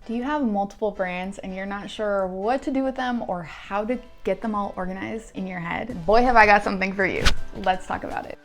Do you have multiple brands and you're not sure what to do with them or how to get them all organized in your head? Boy, have I got something for you. Let's talk about it.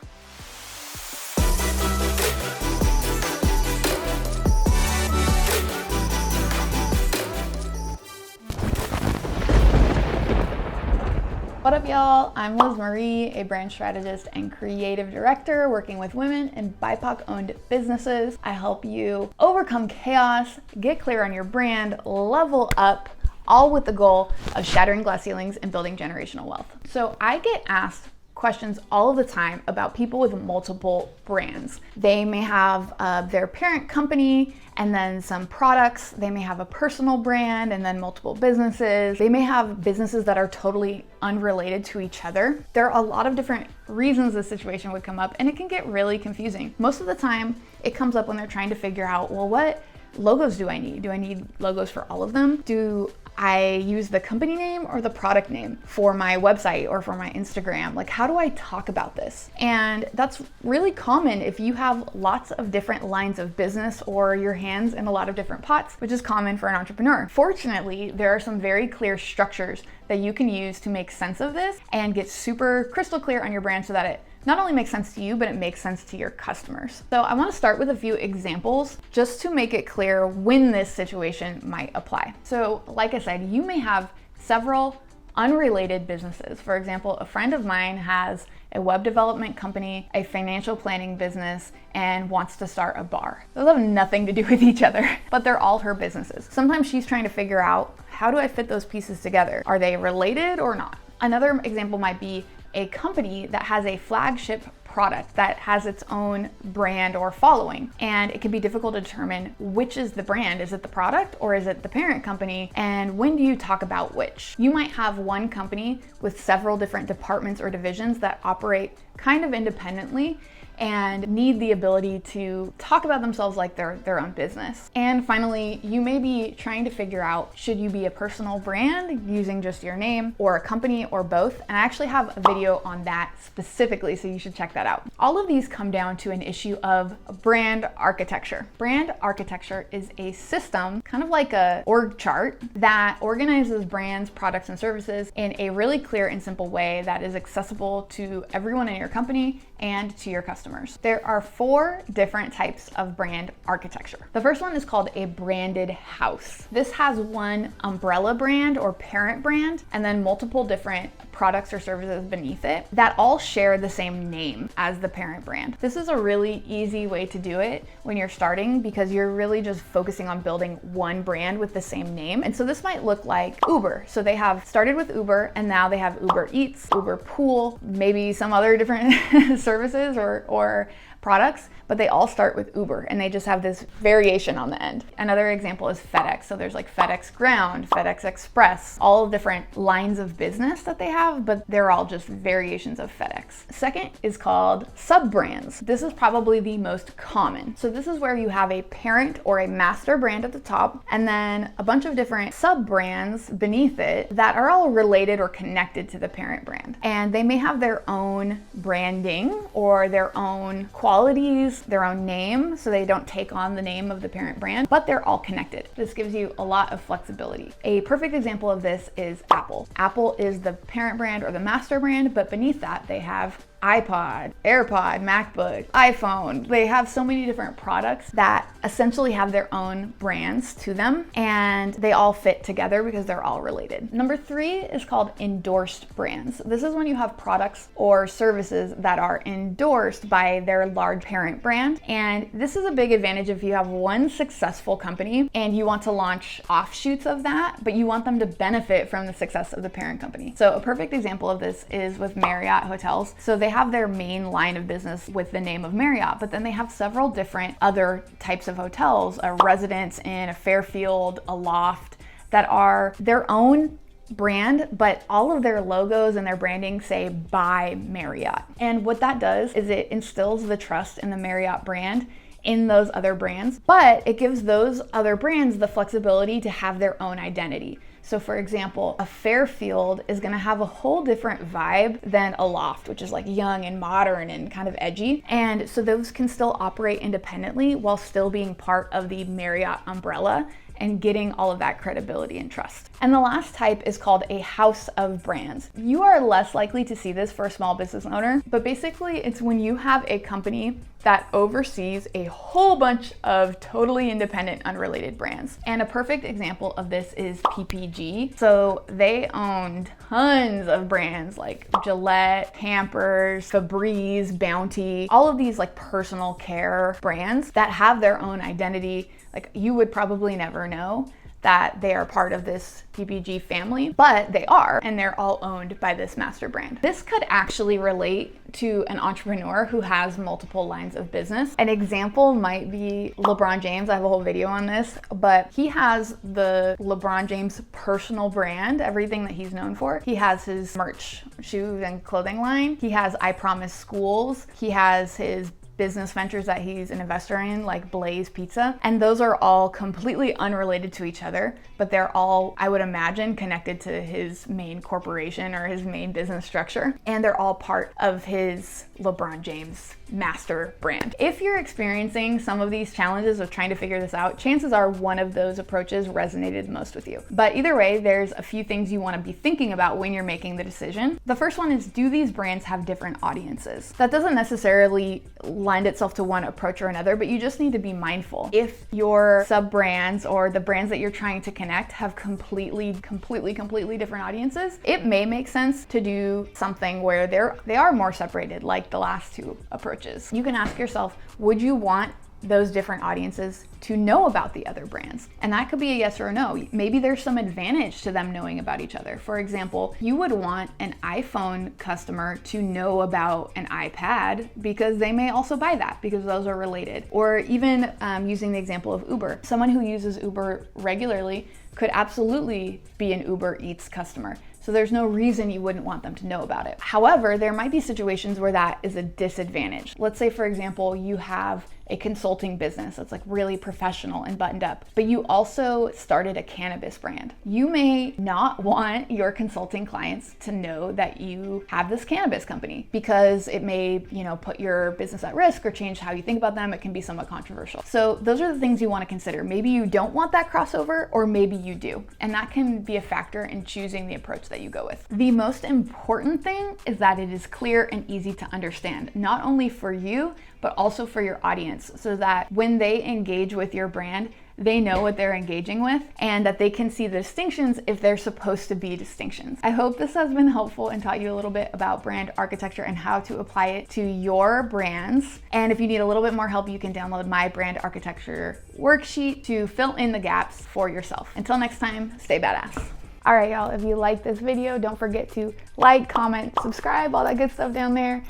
What up, y'all? I'm Liz Marie, a brand strategist and creative director working with women in BIPOC-owned businesses. I help you overcome chaos, get clear on your brand, level up, all with the goal of shattering glass ceilings and building generational wealth. So I get asked questions all of the time about people with multiple brands. They may have their parent company and then some products. They may have a personal brand and then multiple businesses. They may have businesses that are totally unrelated to each other. There are a lot of different reasons this situation would come up, and it can get really confusing. Most of the time, it comes up when they're trying to figure out, well, what logos do I need? Do I need logos for all of them? Do I use the company name or the product name for my website or for my Instagram? Like, how do I talk about this? And that's really common if you have lots of different lines of business or your hands in a lot of different pots, which is common for an entrepreneur. Fortunately, there are some very clear structures that you can use to make sense of this and get super crystal clear on your brand so that it not only makes sense to you, but it makes sense to your customers. So I want to start with a few examples just to make it clear when this situation might apply. So like I said, you may have several unrelated businesses. For example, a friend of mine has a web development company, a financial planning business, and wants to start a bar. Those have nothing to do with each other, but they're all her businesses. Sometimes she's trying to figure out, how do I fit those pieces together? Are they related or not? Another example might be a company that has a flagship product that has its own brand or following. And it can be difficult to determine which is the brand. Is it the product or is it the parent company? And when do you talk about which? You might have one company with several different departments or divisions that operate kind of independently and need the ability to talk about themselves like they're their own business. And finally, you may be trying to figure out, should you be a personal brand using just your name or a company or both? And I actually have a video on that specifically, so you should check that out. All of these come down to an issue of brand architecture. Brand architecture is a system, kind of like a org chart, that organizes brands, products, and services in a really clear and simple way that is accessible to everyone in your company and to your customers. There are 4 different types of brand architecture. The first one is called a branded house. This has one umbrella brand or parent brand and then multiple different products or services beneath it that all share the same name as the parent brand. This is a really easy way to do it when you're starting because you're really just focusing on building one brand with the same name. And so this might look like Uber. So they have started with Uber and now they have Uber Eats, Uber Pool, maybe some other different services or products, but they all start with Uber and they just have this variation on the end. Another example is FedEx. So there's like FedEx Ground, FedEx Express, all different lines of business that they have, but they're all just variations of FedEx. Second is called sub-brands. This is probably the most common. So this is where you have a parent or a master brand at the top and then a bunch of different sub-brands beneath it that are all related or connected to the parent brand. And they may have their own branding or their own qualities, their own name, so they don't take on the name of the parent brand, but they're all connected. This gives you a lot of flexibility. A perfect example of this is Apple. Apple is the parent brand or the master brand, but beneath that they have iPod, AirPod, MacBook, iPhone. They have so many different products that essentially have their own brands to them and they all fit together because they're all related. Number 3 is called endorsed brands. This is when you have products or services that are endorsed by their large parent brand. And this is a big advantage if you have one successful company and you want to launch offshoots of that, but you want them to benefit from the success of the parent company. So a perfect example of this is with Marriott Hotels. So they have their main line of business with the name of Marriott, but then they have several different other types of hotels, a Residence Inn, a Fairfield, a Loft, that are their own brand, but all of their logos and their branding say by Marriott. And what that does is it instills the trust in the Marriott brand in those other brands, but it gives those other brands the flexibility to have their own identity. So for example, a Fairfield is gonna have a whole different vibe than a Loft, which is like young and modern and kind of edgy. And so those can still operate independently while still being part of the Marriott umbrella. and getting all of that credibility and trust. And the last type is called a house of brands. You are less likely to see this for a small business owner, but basically it's when you have a company that oversees a whole bunch of totally independent, unrelated brands. And a perfect example of this is PPG. So they own tons of brands like Gillette, Pampers, Febreze, Bounty, all of these like personal care brands that have their own identity. Like you would probably never know that they are part of this PPG family, but they are, and they're all owned by this master brand. This could actually relate to an entrepreneur who has multiple lines of business. An example might be LeBron James. I have a whole video on this, but he has the LeBron James personal brand, everything that he's known for. He has his merch, shoes and clothing line. He has I Promise Schools. He has his business ventures that he's an investor in, like Blaze Pizza. And those are all completely unrelated to each other, but they're all, I would imagine, connected to his main corporation or his main business structure. And they're all part of his LeBron James master brand. If you're experiencing some of these challenges of trying to figure this out, chances are one of those approaches resonated most with you. But either way, there's a few things you want to be thinking about when you're making the decision. The first one is, do these brands have different audiences? That doesn't necessarily lend itself to one approach or another, but you just need to be mindful. If your sub-brands or the brands that you're trying to connect have completely different audiences, it may make sense to do something where they are more separated, like the last two approaches. You can ask yourself, would you want those different audiences to know about the other brands? And that could be a yes or a no. Maybe there's some advantage to them knowing about each other. For example, you would want an iPhone customer to know about an iPad because they may also buy that because those are related. Or even using the example of Uber, someone who uses Uber regularly could absolutely be an Uber Eats customer. So there's no reason you wouldn't want them to know about it. However, there might be situations where that is a disadvantage. Let's say, for example, you have a consulting business that's like really professional and buttoned up, but you also started a cannabis brand. You may not want your consulting clients to know that you have this cannabis company because it may, put your business at risk or change how you think about them. It can be somewhat controversial. So those are the things you want to consider. Maybe you don't want that crossover, or maybe you do. And that can be a factor in choosing the approach that you go with. The most important thing is that it is clear and easy to understand, not only for you, but also for your audience, so that when they engage with your brand, they know what they're engaging with and that they can see the distinctions if they're supposed to be distinctions. I hope this has been helpful and taught you a little bit about brand architecture and how to apply it to your brands. And if you need a little bit more help, you can download my brand architecture worksheet to fill in the gaps for yourself. Until next time, stay badass. All right, y'all, if you like this video, don't forget to like, comment, subscribe, all that good stuff down there.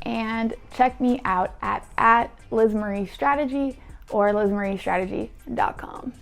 And check me out at LizMarieStrategy or LizMarieStrategy.com.